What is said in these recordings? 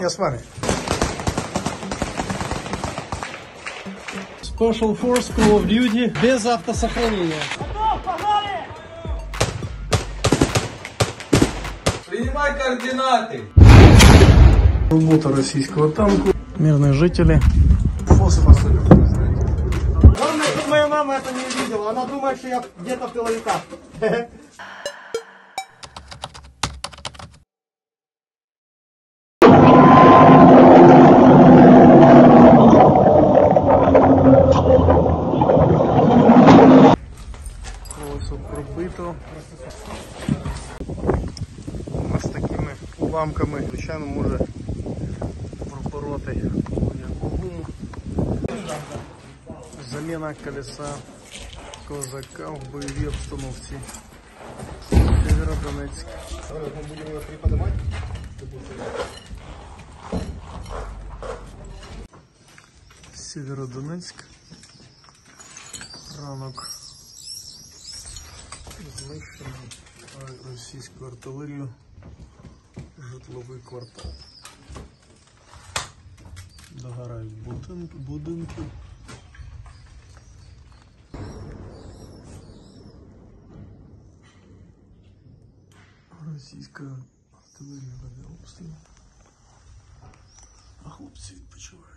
Я с вами. Special Force Call of Duty без автосохранения. Принимай координаты. Работа российского танка. Мирные жители. Фосфосоль. Главное, что моя мама это не видела. Она думает, что я где-то в тыловиках. Колесо пробито. З такими уламками, звичайно, може пропороти гуму. Заміна колеса козака в бойовій обстановці. Сєвєродонецьк. Мы будем его приподнимать. Сєвєродонецьк. Ранок. Знищено російською артилерією житловий квартал. Догорають будинки. Російська артилерія веде обстріл. А хлопці відпочивають.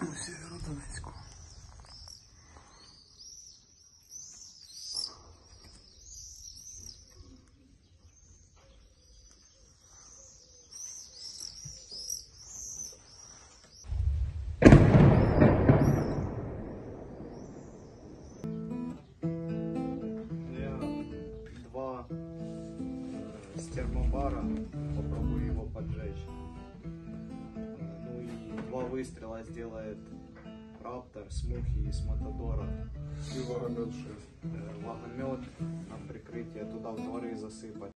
У Сєвєродонецьку. Два с термобара. Попробую его поджечь. Ну и два выстрела сделает Раптор с Мухи и с Матадора. И вагомет 6. Вагомет на прикрытие туда в дворы засыпать.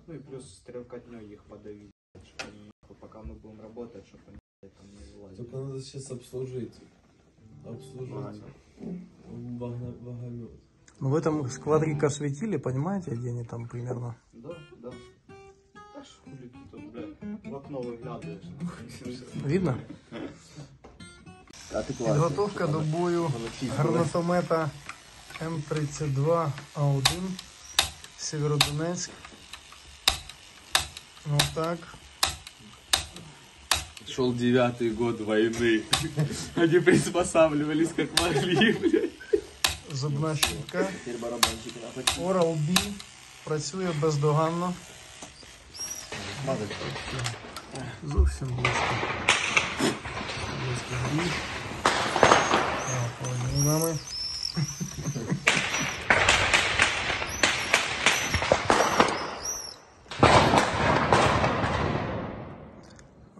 Ну и плюс стрелкотней их подавить. Чтобы они, пока мы будем работать, чтобы они там не вылазили. Только надо сейчас обслужить. Вагомет. Ну, в этом квадрик осветили, понимаете, где они там примерно? Да, да. А что хули тут, блядь, в окно выглядываешь. Видно? Підготовка до бою гранатомета М32А1 Сєвєродонецьк. Вот так. Шел 9-й год войны. Они приспосабливались как могли, блядь. Зубна щітка. Oral-B працює бездоганно. Зовсім близько. Близько гріх. Повинні нами.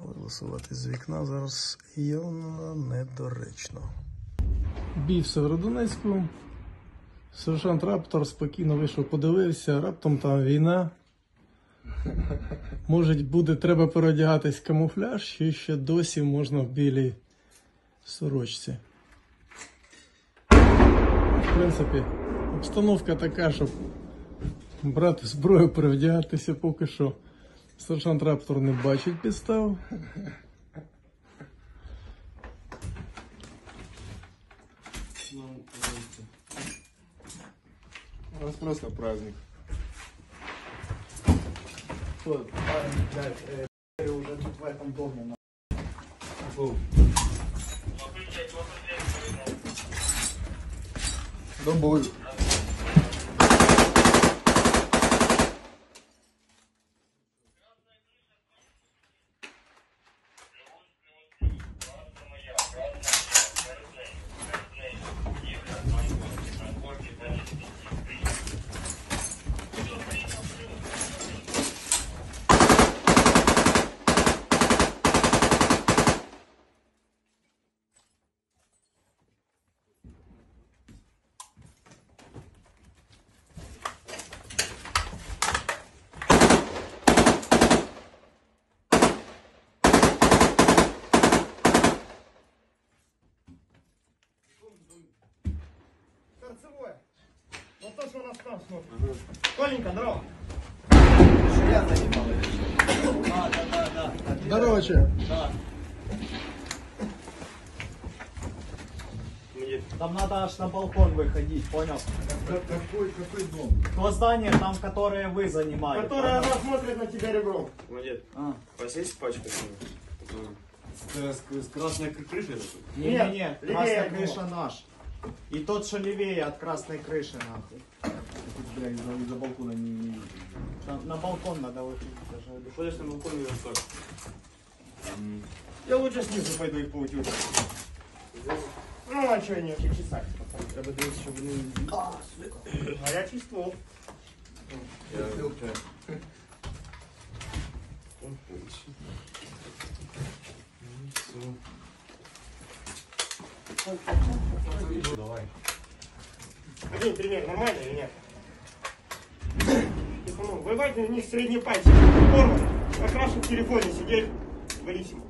Але висувати з вікна зараз явно недоречно. Бій в Сєвєродонецьку. Сержант Раптор спокійно вийшов, подивився, раптом там війна. Може буде треба переодягатись в камуфляж, чи ще досі можна в білій сорочці. В принципі, обстановка така, щоб брати зброю, перевдягатися поки що. Сержант Раптор не бачить підстав. У нас просто праздник. Уже тут в этом доме. Домой. там смотрит. Коленька, здорово. Здорово, че? Там надо аж на балкон выходить, понял? Какой дом? То здание, там, которое вы занимаете. Которая она смотрит на тебя ребром. Молодец. У вас есть пачка? С красной крышей? Не-не-не, левее красная от крыша наш. И тот, что левее от красной крыши, нахуй. Бля, из-за балкона не... На балкон надо выходить даже. Выходишь на балкон и так. Я лучше снизу пойду их поутюжу. Ну, а что не чесать? Треба дивитися, щоб вони... Гарячий ствол. Давай. Один пример, нормально или нет? Типа, ну, бывает у них средний пальчик, порван, как раз в телефоне сидеть, валісім.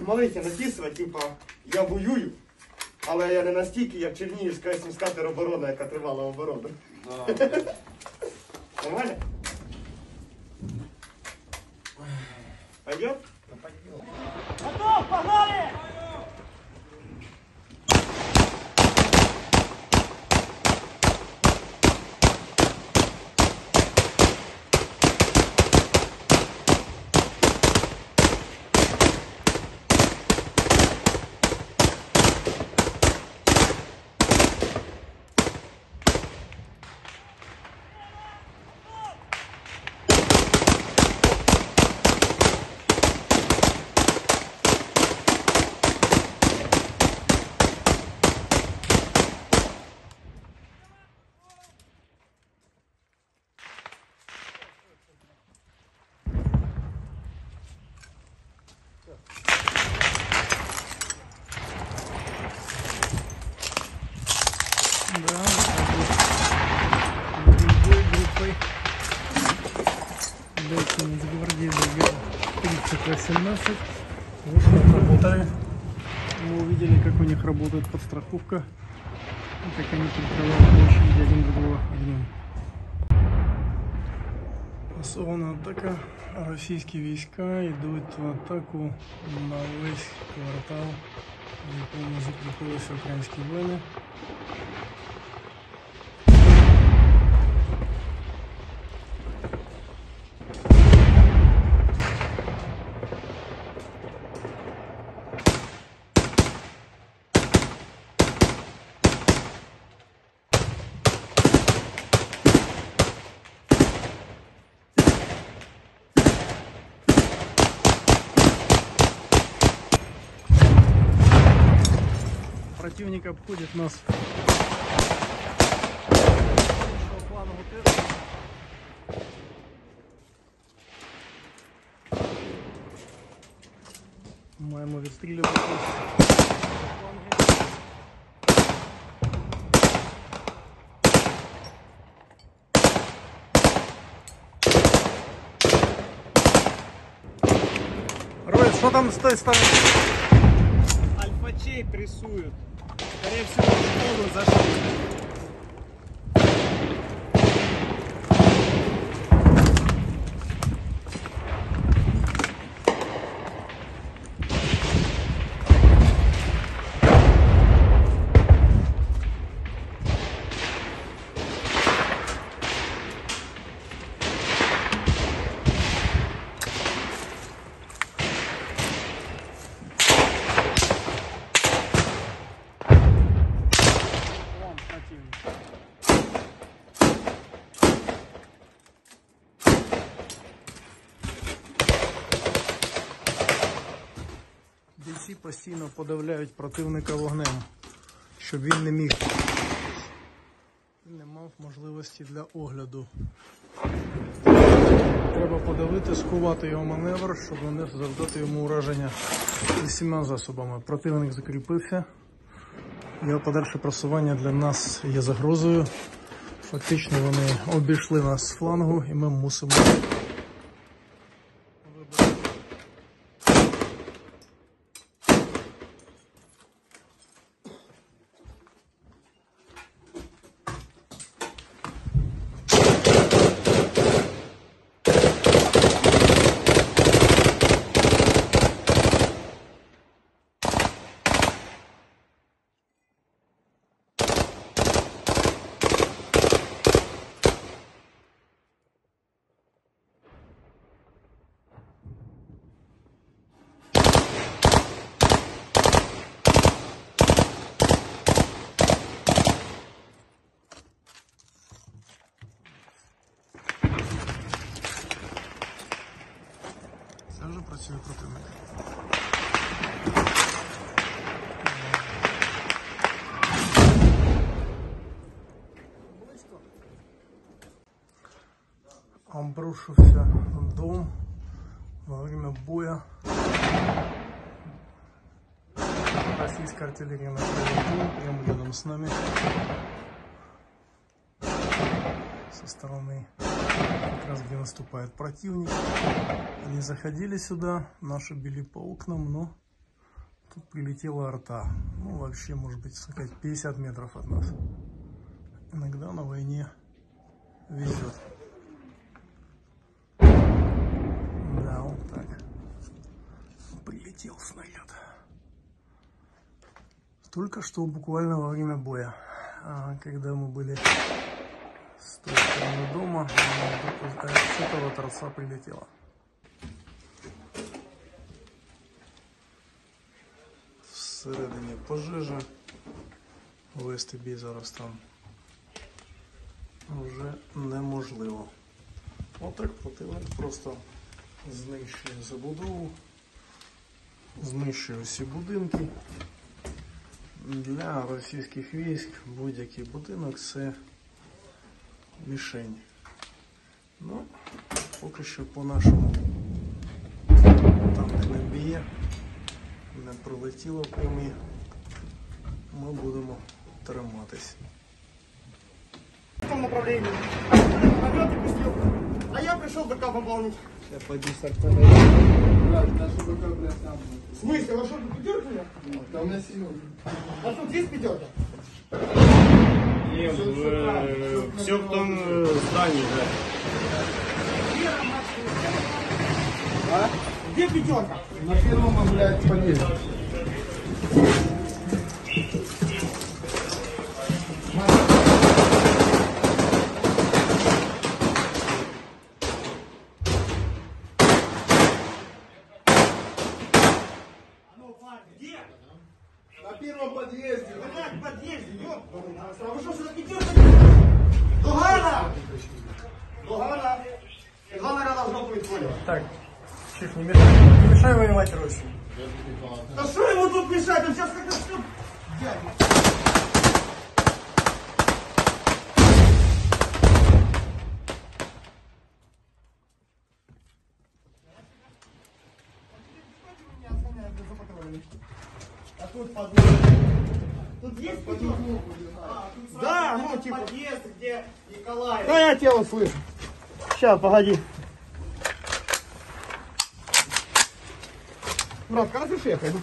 Малите написувати, типа, я воюю, але я не настільки, як Чернігівська сільська тероборона, яка тривала оборону. Нормально? Пойдет? Готов, погнали! Да, бой группой бойцы Нацгвардии бригада 3018. Вот мы работали. Мы увидели, как у них работает подстраховка и как они прикрывают площадь один другого огнем. Массована атака. Российские войска идут в атаку на весь квартал, в якому закрепилися українські воїни. Противник обходит нас. Маємо відстрілювати. Рой, що там з той сторони? Альфачей прессуют. Скорее всего, в школу зашли. Бійці постійно подавляють противника вогнем, щоб він не міг, не мав можливості для огляду. Треба подавити, сховати його маневр, щоб не завдати йому ураження усіма засобами. Противник закріпився, його подальше просування для нас є загрозою. Фактично вони обійшли нас з флангу і ми мусимо працює противник. Обрушился дом во время боя. Российская артиллерия накрыла дом прямо рядом с нами. Со стороны, как раз где наступает противник. Они заходили сюда, наши били по окнам, но тут прилетела арта. Ну, вообще, может быть, сказать, 50 метров от нас. Иногда на войне везет. Да, вот так. Прилетел снаряд. Только что буквально во время боя, когда мы были с той стороны дома, с этого торца прилетело. Всередині пожежа, вести зараз там вже неможливо. Отак противник просто знищує забудову, знищує всі будинки. Для російських військ будь-який будинок це мішень. Ну, поки що по нашому там, де не б'є, не пролетіло прямі, ми будемо триматись. В каком направлении? Вперед и пустил. А я пришел БК пополнить. Я пойду с артиллерией. Наша БК, блядь, там. В смысле? Вы что, пятерка у меня? Там на силу. А тут есть пятерка? Все в том здании, да. А? Где пятерка? На первом, блядь, подъезде. Где? На первом подъезде. Блядь, в подъезде, ёпта. А вы что, сюда пятерка? Дугана! Дугана! И два наряда в жопу и понял. Так, Чех, не мешай воевать России. Да что ему тут мешать? Он сейчас как-то все... А тут подъезд. Тут есть пятерка? Да, ну типа. Подъезд, где Николай. Да я тебя услышу. Сейчас, погоди. Брат, разреши я пойду?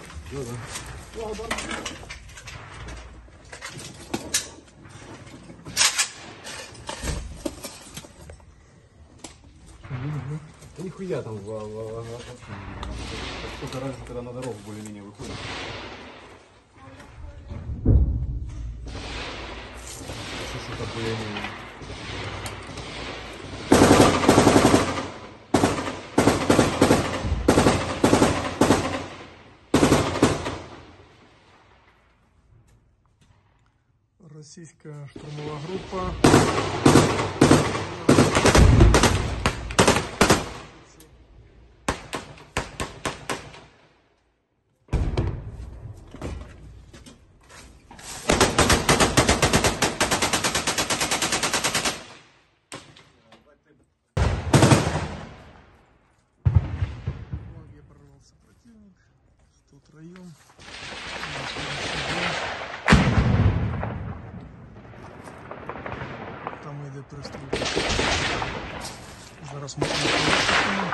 Да нихуя там сколько раз, когда на дорогу более-менее выходит. Что более-менее. Российская штурмовая группа. Где прорвался противник. Тут район. Там йде пристрілка. Зараз ми економно.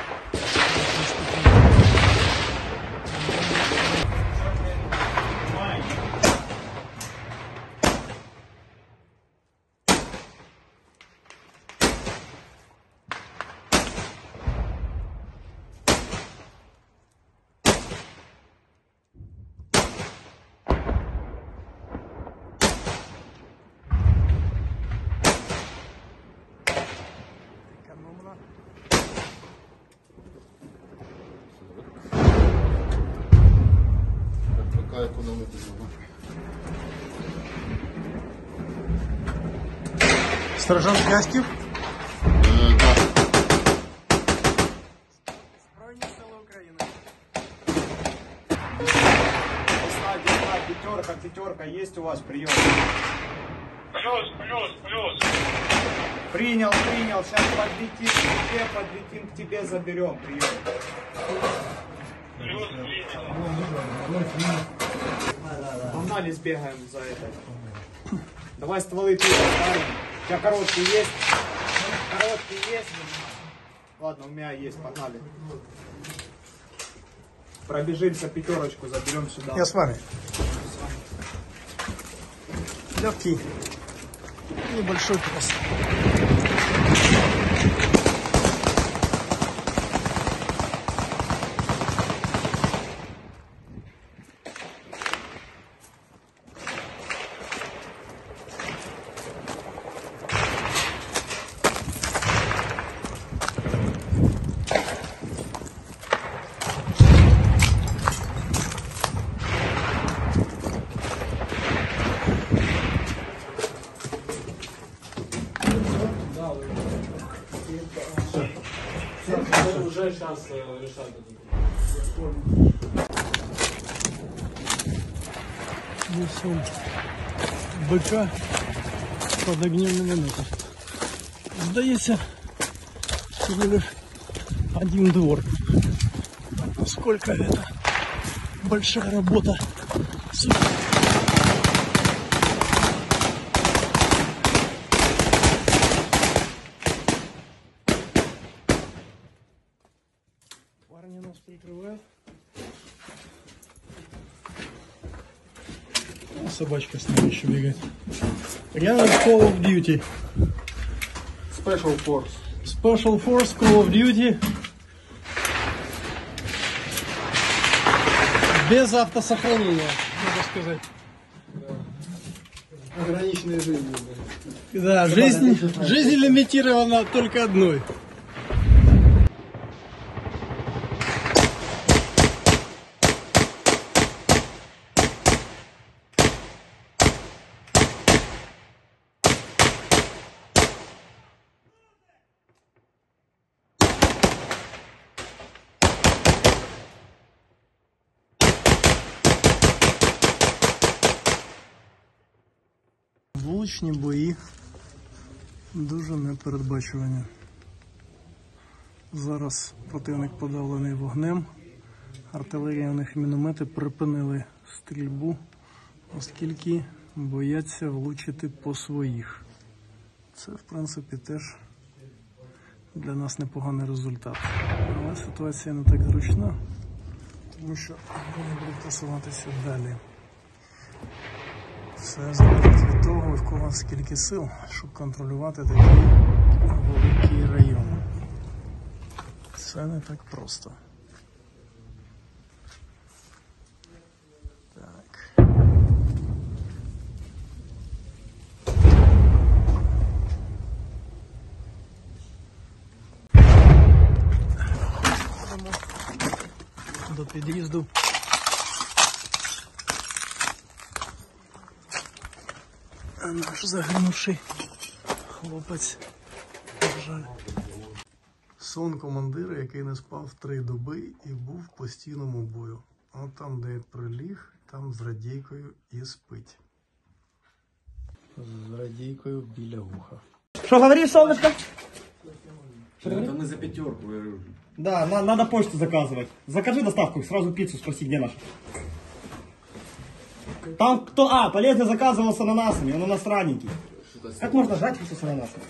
Какая экономика? Сержант Кастів. Да. Збройні сили України. есть у вас прием? Плюс. Принял. Сейчас подлетим к тебе, заберем. Прием. Плюс принял. Погнали, сбегаем за это. Давай стволы тут оставим. У тебя короткий есть? Короткий есть? Ладно, у меня есть, погнали. Пробежимся, пятерочку заберем сюда. Я с вами. Легкий, небольшой кросс. Уже сейчас решать. Несем быка под огнем минометов. Сдается всего лишь один двор. Сколько это большая работа. Парни нас прикрывают. Собачка с нами еще бегает. Реально Call of Duty. Special Force. Special Force Call of Duty. Без автосохранения, надо сказать. Ограниченная жизнь. Да, жизнь лимитирована только одной. Вуличні бої дуже непередбачувані. Зараз противник подавлений вогнем, артилерія у них і міномети припинили стрільбу, оскільки бояться влучити по своїх. Це, в принципі, теж для нас непоганий результат. Але ситуація не так зручна, тому що вони будуть просуватися далі. Все залежить від того, в кого скільки сил, щоб контролювати такий великий район. Це не так просто. Так. Ходимо до під'їзду. Наш загинувший хлопець, на жаль. Сон командира, який не спав 3 доби і був в постійному бою. От там, де приліг, там з радійкою і спить. З радійкою біля вуха. Что говоришь, солнышко? Это мы за 5. Да, надо почту заказывать. Закажи доставку, сразу пиццу, спроси, где наша. Там кто... полезный заказывал с ананасами, он у нас раненький. Как можно жрать пиццу с ананасами?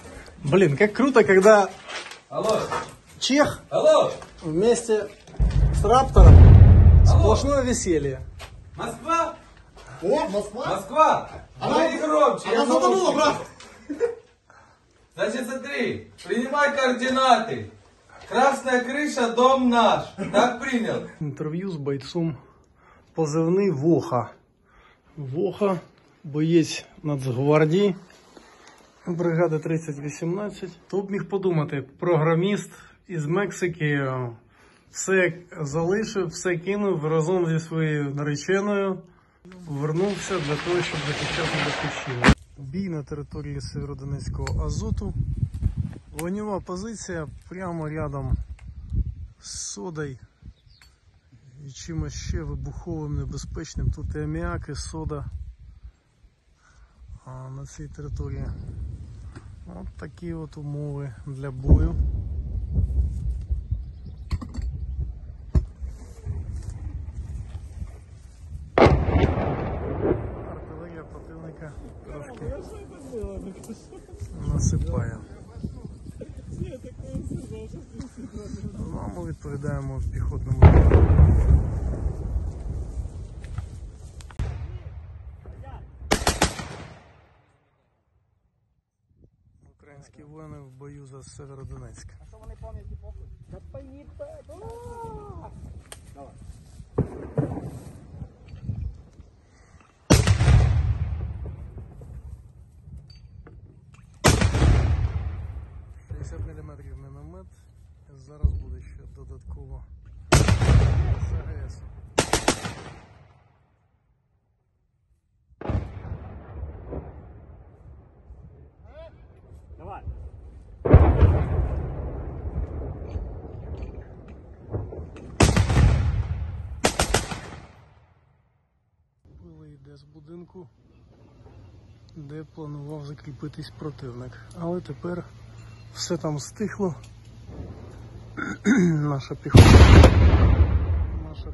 Блин, как круто, когда Алло. чех Алло. вместе с Раптором сплошное веселье. Москва? О, Москва? Москва! Говори громче. Она затонула, брат! Значит, смотри, принимай координаты. Красная крыша, дом наш. Так принял? Інтерв'ю з бойцом позивний Воха. Воха, боєць Нацгвардії, бригади 3018. Хто б міг подумати, програміст із Мексики все залишив, все кинув разом зі своєю нареченою, повернувся для того, щоб захищати батьківщину. Бій на території Сєвєродонецького Азоту. Вогнева позиція прямо рядом з Содою і чимось ще вибуховим, небезпечним. Тут і аміак, і сода. на цій території. От такі от умови для бою. Артилерія противника трошки насипає. Ну, а ми відповідаємо в піхотному бою. Українські воїни в бою за Северодонецьк. А що вони пам'яті похуй? Та поїбе! Давай. 50 мм міномет. Зараз буде ще додатково СГС. Давай. Пила йде з будинку, де планував закріпитись противник. Але тепер все там стихло. Наша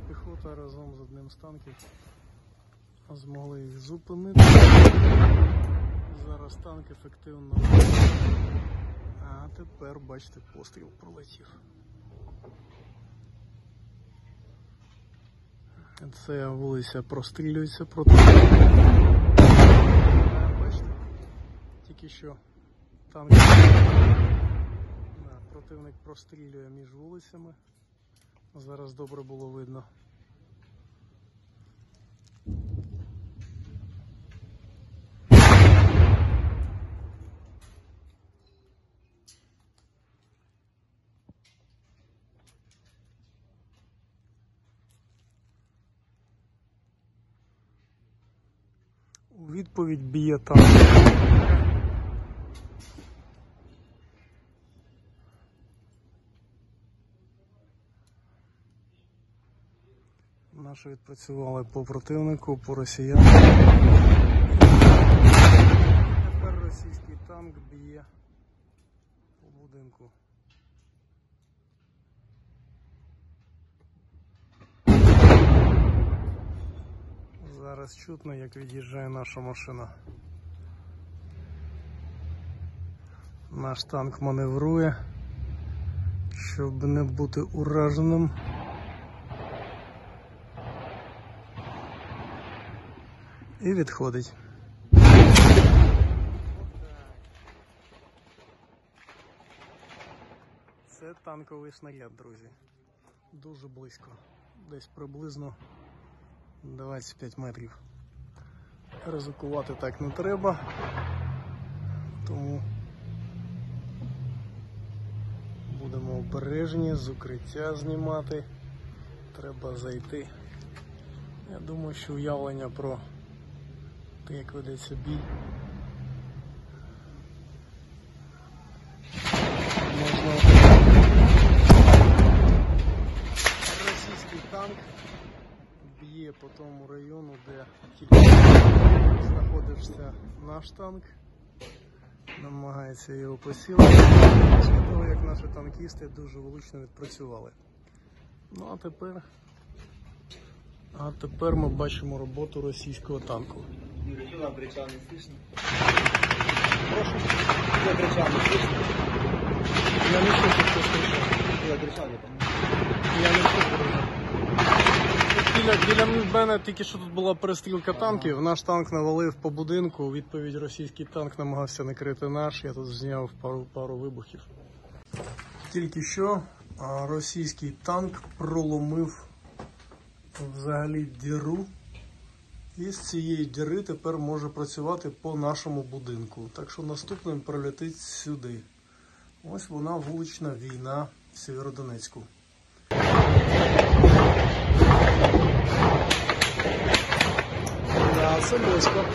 піхота разом з одним з танків змогли їх зупинити. Зараз танк ефективно. А тепер, бачите, постріл пролетів. Це вулиця прострілюється проти. Бачите, тільки що танк. Противник прострілює між вулицями. Зараз добре було видно. У відповідь б'є танк. Наші відпрацювали по противнику, по росіянам. Тепер російський танк б'є по будинку. Зараз чутно, як від'їжджає наша машина. Наш танк маневрує, щоб не бути ураженим. І відходить. Це танковий снаряд, друзі. Дуже близько. Десь приблизно 25 метрів. Ризикувати так не треба. Тому будемо обережні, з укриття знімати. Треба зайти. Я думаю, що уявлення про те, як ведеться бій, можна. Російський танк б'є по тому району, де тільки знаходився наш танк, намагається його посілити, після того, як наші танкісти дуже влучно відпрацювали. Ну а тепер ми бачимо роботу російського танку. Юра, кричал, не слышно? Прошу? Я кричал, не слышно? Я не слышу, хто кричав. Я кричал, не помню. Я не слышу. Біля мене тільки що тут була перестрілка танків. Наш танк навалив по будинку. У відповідь російський танк намагався накрити наш. Я тут зняв пару вибухів. Тільки що російський танк проломив взагалі діру. І з цієї діри тепер може працювати по нашому будинку. Так що наступним прилетить сюди. Ось вона, вулична війна в Сєвєродонецьку. Да, це близько.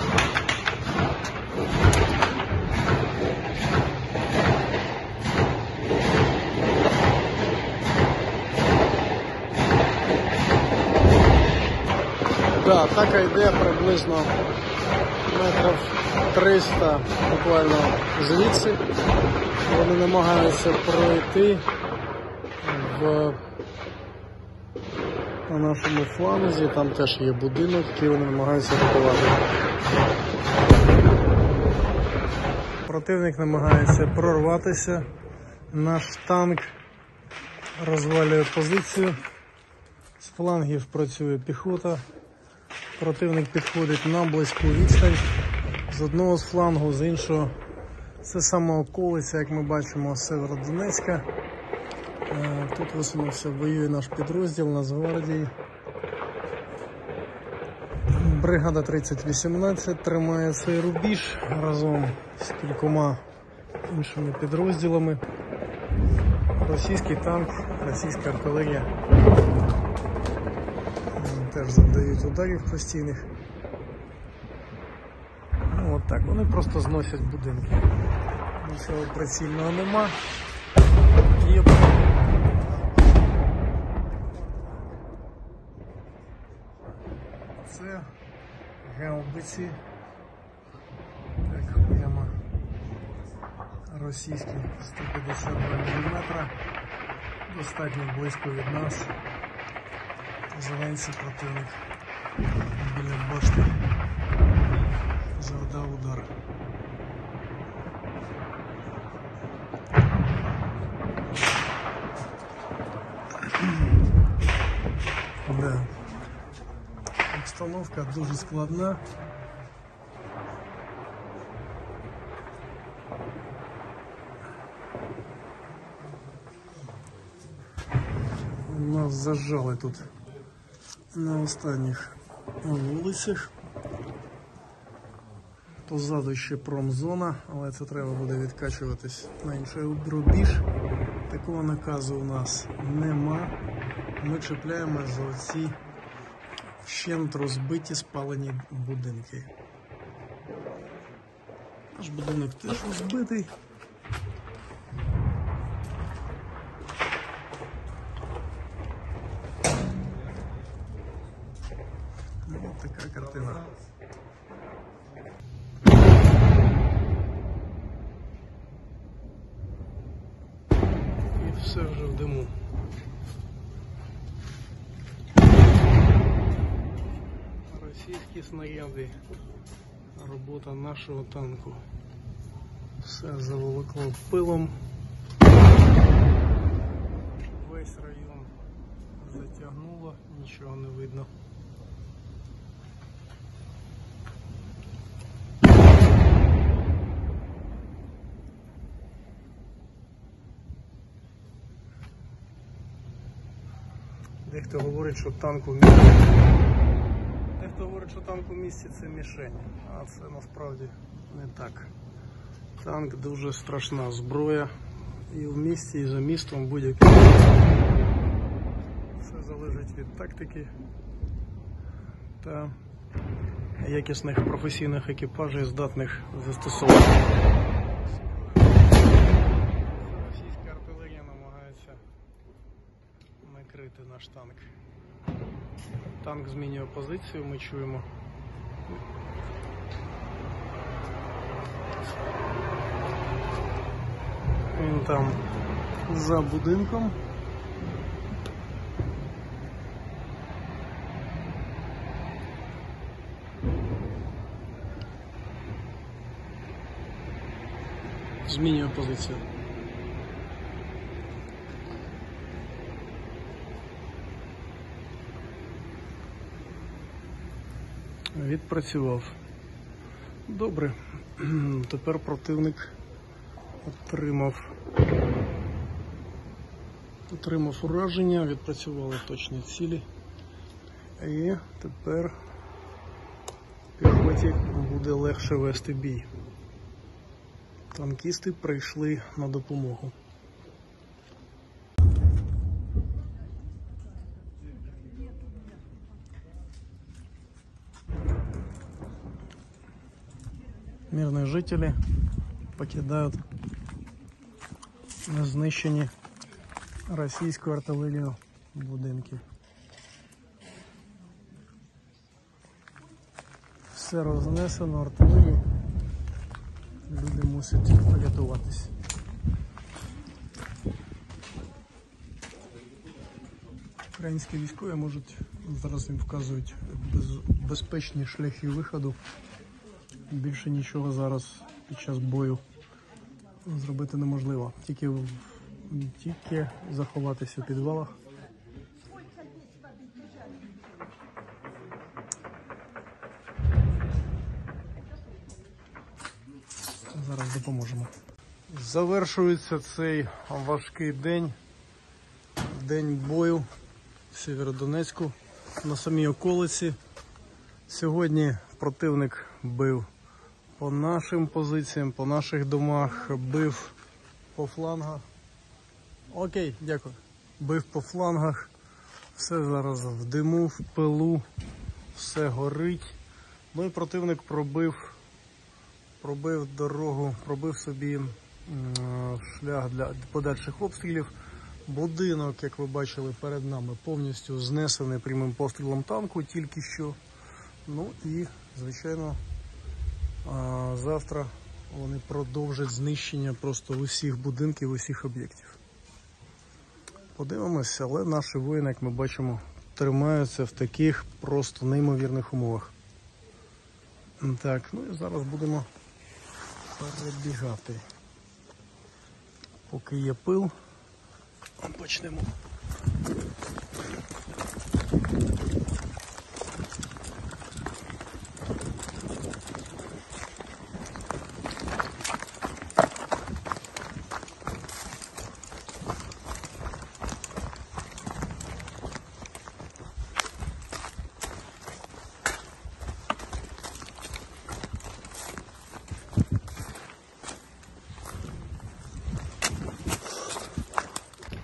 Да, атака йде приблизно метрів 300 буквально звідси. Вони намагаються пройти на нашому фланзі, там теж є будинок, який вони намагаються атакувати. Противник намагається прорватися, наш танк розвалює позицію, з флангів працює піхота, противник підходить на близьку відстань, з одного з флангу, з іншого. Це сама околиця, як ми бачимо, Северодонецька. Тут висунувся, воює наш підрозділ Нацгвардії. Бригада 3018 тримає цей рубіж разом з кількома іншими підрозділами. Російський танк, російська артилерія теж завдають ударів постійних. Ну, от так, вони просто зносять будинки. Нічого прицільного нема. Це гаубиці, як прямо російські 152 мм, достатньо близько від нас. Зеленці противник біля башти завдав удар. Да. Обстановка дуже складна. Нас зажали тут на останніх вулицях. Позаду ще промзона, але це треба буде відкачуватись на інший рубіж. Такого наказу у нас нема. Ми чіпляємо за оці вщент розбиті спалені будинки. Наш будинок теж розбитий. Ось така картина. І все вже в диму. Російські снаряди, робота нашого танку. Все заволокло пилом. Весь район затягнуло, нічого не видно. Дехто говорить, що танк у місті. Дехто говорить, що танк у місті це мішень, а це насправді не так. Танк дуже страшна зброя і в місті, і за містом будь-який. Все залежить від тактики та якісних професійних екіпажів, здатних застосовувати. Російська артилерія намагається накрити наш танк. Танк змінює позицію, ми чуємо. Він там за будинком. Змінює позицію. Відпрацював. Добре. Тепер противник отримав ураження, відпрацювали точні цілі. І тепер піхоті буде легше вести бій. Танкісти прийшли на допомогу. Мирные жители покидают знищені російською артилерією будинки. Все рознесено, артилерії. Люди мусять порятуватись. Українські військові можуть, зараз їм вказують безпечні шляхи виходу. Більше нічого зараз під час бою зробити неможливо. Тільки заховатися у підвалах. Зараз допоможемо. Завершується цей важкий день. День бою в Сєвєродонецьку на самій околиці. Сьогодні противник бив по нашим позиціям, по наших домах, бив по флангах. Окей, дякую. Бив по флангах. Все зараз в диму, в пилу, все горить. Ну і противник пробив дорогу, пробив собі шлях для подальших обстрілів. Будинок, як ви бачили, перед нами повністю знесений прямим пострілом танку тільки що. Ну і, звичайно, завтра вони продовжать знищення просто усіх будинків, усіх об'єктів. Подивимося, але наші воїни, як ми бачимо, тримаються в таких просто неймовірних умовах. Так, ну і зараз будемо перебігати. Поки є пил, почнемо.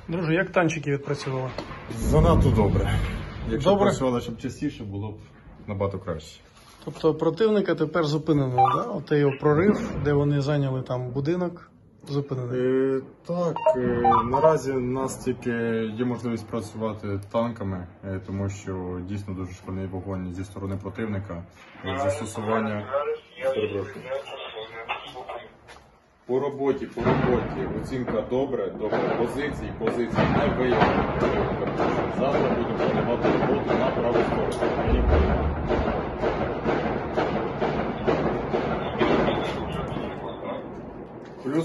Друже, як танчики відпрацювали? Занадто добре. Якщо Добре? працювало, щоб частіше, було б набагато краще. Тобто противника тепер зупинено, да? От його прорив, де вони зайняли там будинок, зупинений. Так, наразі у нас тільки є можливість працювати танками, тому що дійсно дуже шкільний вогонь зі сторони противника. Застосування. По роботі. Оцінка добре. Позиції не виявлено. Завтра будемо планувати роботу на праву сторону.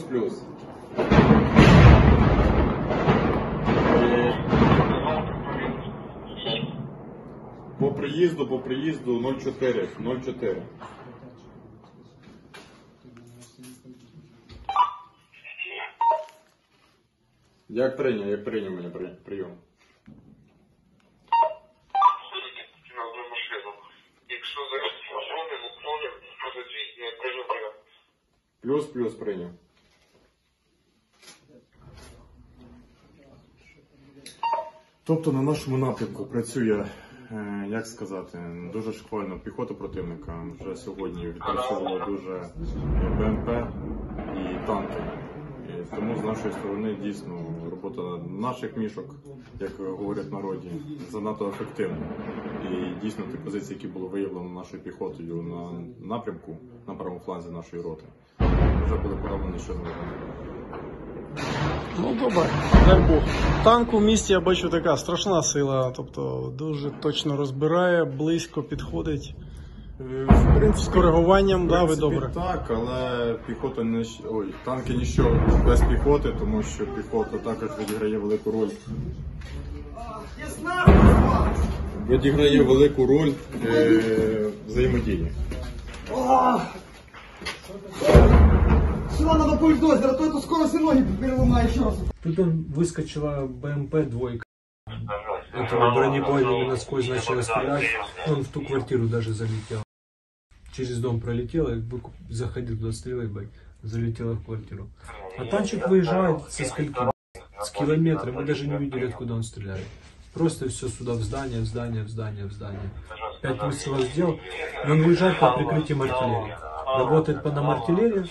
Плюс. По приїзду 0,4. Як прийняв мене прийом? Якщо зараз зони, я кажу прийом. Плюс прийняв. Тобто на нашому напрямку працює, як сказати, дуже шквально піхота противника. Вже сьогодні відпрацьовувало дуже БМП і танки. Тому з нашої сторони дійсно робота наших мішок, як говорять в народі, занадто ефективна. І дійсно ті позиції, які були виявлені нашою піхотою на напрямку, на правому фланзі нашої роти, вже були подавлені ще знову. Ну добре, дай Бог. Танк у місті, я бачу, така страшна сила, тобто дуже точно розбирає, близько підходить. З коригуванням, да, ви добре. Так, але піхота танки ніщо без піхоти, тому що піхота також відіграє велику роль. Відіграє велику роль взаємодії. Сюда надо бульдозер, а то эту скорость и ноги переломаю еще раз. Тут он выскочила БМП двойка. Это бронебойными насквозь начали стрелять. Он в ту квартиру даже залетел. Через дом пролетел и заходил туда стрелой, залетела в квартиру. А танчик выезжает со скольки? С километра. Мы даже не видели, откуда он стреляет. Просто все сюда в здание. 5 выстрелов сделал. И он выезжает под прикрытием артиллерии. Работает по нам артиллерия.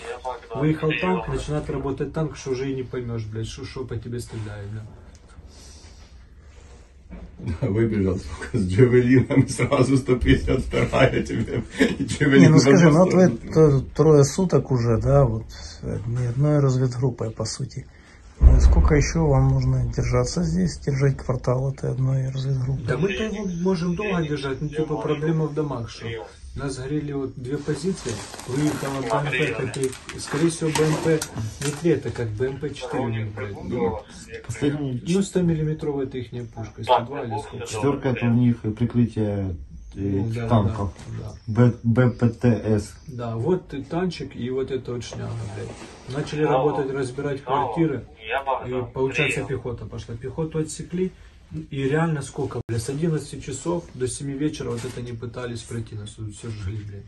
Выехал танк, начинает работать танк, что уже и не поймешь, блядь, что по тебе стреляет, да. Выбежал сука, с джавелином, сразу 152-я тебе. И джавелин Не, ну скажи, ну вот в вы трое суток уже, да, вот ни одной разведгруппой, по сути. Ну и сколько еще вам нужно держаться здесь, держать квартал этой одной разведгруппы? Да мы-то его можем долго держать, ну типа проблема в домах, что у нас горели вот 2 позиции, выехала БМП, как, скорее всего БМП не 3, это как БМП-4, блядь. Ну 100 миллиметровая это ихняя пушка, 102 или сколько. Четверка это у них прикрытие Да, танков. да. БПТС. Да, вот и танчик и вот это вот шняга, блядь. Начали работать, разбирать квартиры, и получается пехота пошла. Пехоту отсекли, и реально сколько, блядь, с 11 часов до 7 вечера вот это не пытались пройти, нас тут все жгли, блядь.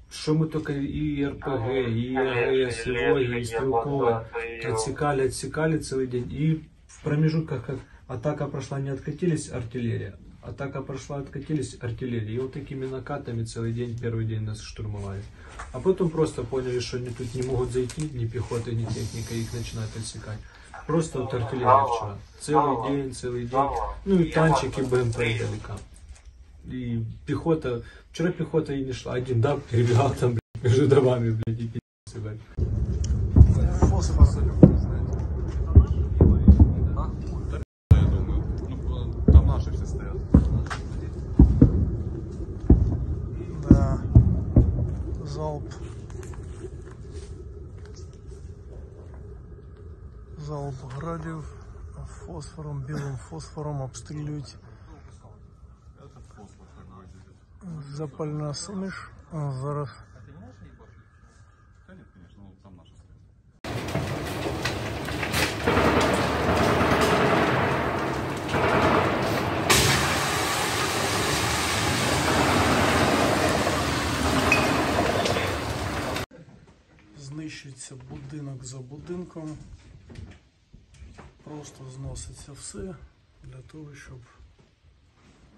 Что мы только и РПГ, и АГС, и ВОГи, и Стрелково отсекали целый день. И в промежутках, как атака прошла, не откатились, артиллерия. Атака прошла, откатились, артиллерия. И вот такими накатами целый день, первый день нас штурмовали. А потом просто поняли, что они тут не могут зайти, ни пехота, ни техника, их начинают отсекать. Просто вот артиллерия вчера. Целый день. Ну и танчики, БМП издалека. И пехота, вчера пехота и не шла. Один даб перебегал там, блядь, между домами, блядь, и пи***цы, блядь. Фосфор. Я думаю, ну там наши все стоят. Да. Залп. Залп градів фосфором, білим фосфором обстрілюють. Запальна суміш. А зараз. Знищується будинок за будинком. Просто зноситься все для того, щоб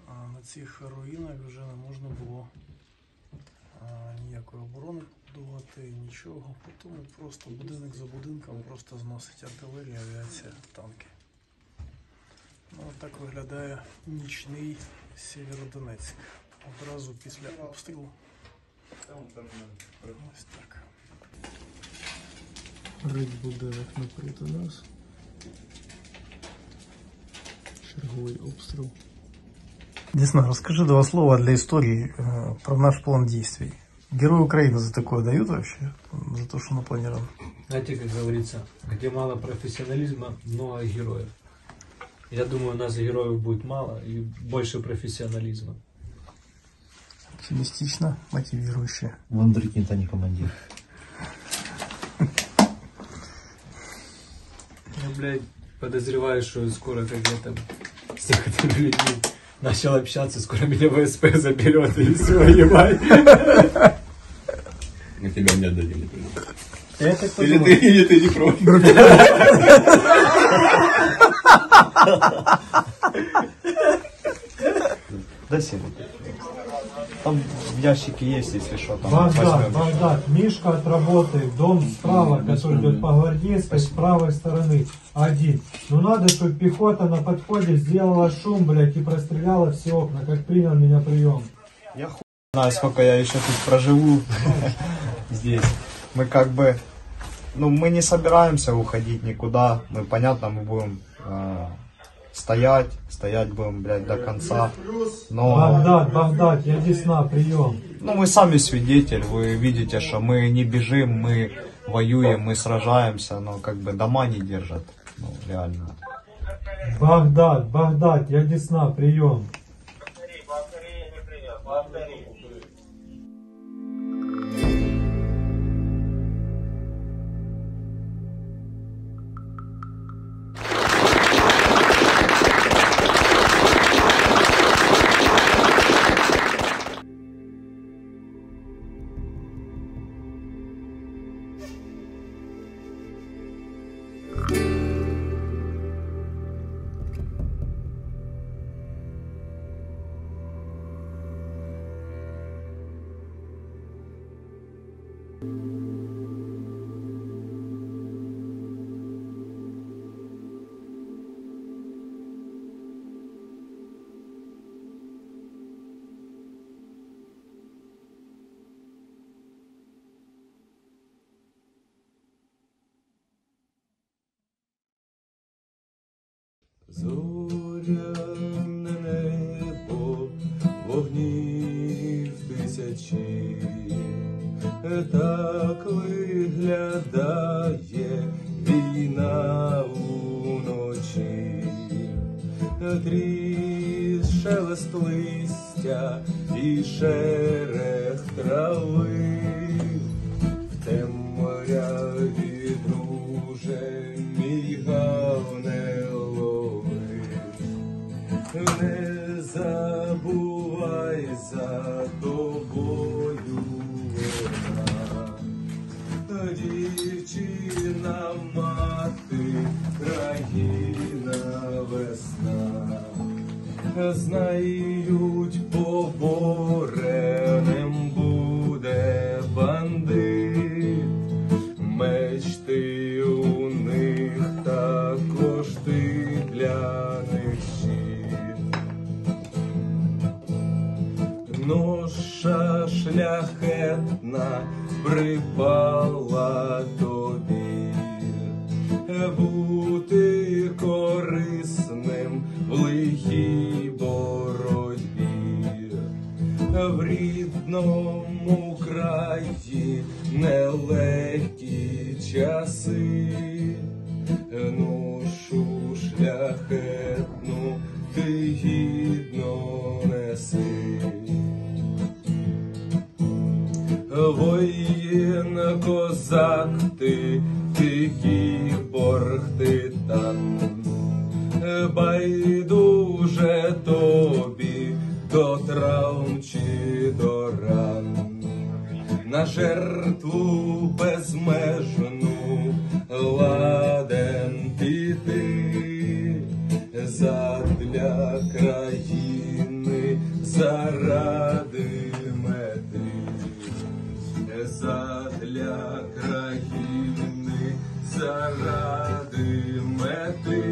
на цих руїнах вже не можна було ніякої оборони будувати, нічого. Тому просто будинок за будинком просто зносить артилерія, авіація, танки. Ну, так виглядає нічний Сєвєродонецьк. Одразу після обстрілу. Ось так. Рить будинок напроти нас. Черговий обстріл. Десна, расскажи 2 слова для истории про наш план действий. Герой Украины за такое дают вообще? За то, что напланировано? Знаете, как говорится, где мало профессионализма, много героев. Я думаю, у нас героев будет мало и больше профессионализма. Оптимистично, мотивирующе. Вундеркинд, а не командир. Я, блядь, подозреваю, что скоро как-то с некоторыми людьми начал общаться, скоро меня ВСП заберет и все, ебать. Мы тебя не отдадим. Или ты не против? Дай себе. Там в ящике есть, если что. Там Багдад, Мишка отработает, дом справа, который идет по Гвардейской, с правой стороны, один. Ну надо, чтобы пехота на подходе сделала шум, блядь, и простреляла все окна, как принял меня прием. Я хуй знаю, сколько я еще тут проживу здесь. Мы как бы, ну мы не собираемся уходить никуда. Мы, понятно, мы будем стоять будем, блядь, до конца. Но... Багдад, я Десна, прием. Ну, мы сами свидетель, вы видите, что мы не бежим, мы воюем, мы сражаемся, но как бы дома не держат, ну, реально. Багдад, я Десна, прием. зоряне небо, вогнів тисячі, так виглядає війна уночі. Тріс, шелест листя і шерех трави, в темряві, друже, мій гавне лови. Не забувай, за тобою вона, дівчина, мати, країна, весна. Знають, побореним буде бандит, меч ти у них, також ти для них щит. Ноша шляхетна припала тобі, бути корисним в лихій боротьбі. В рідному краї нелегкі часи, ношу шляхетну ти гідно неси. Воїн, козак ти, кіборг, титан, байдуже тобі до травм чи до ран, на жертву безмежну ладен піти, задля країни, заради мети. Задля країни, заради мети.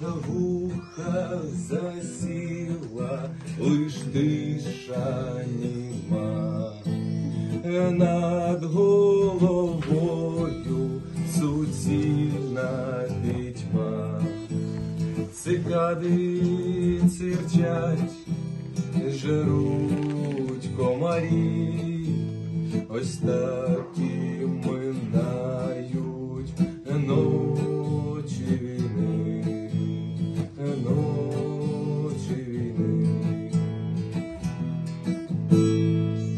Вуха засіла, лиш тиша німа, над головою суцільна пітьма. Цикади цирчать, жруть комарі, ось такі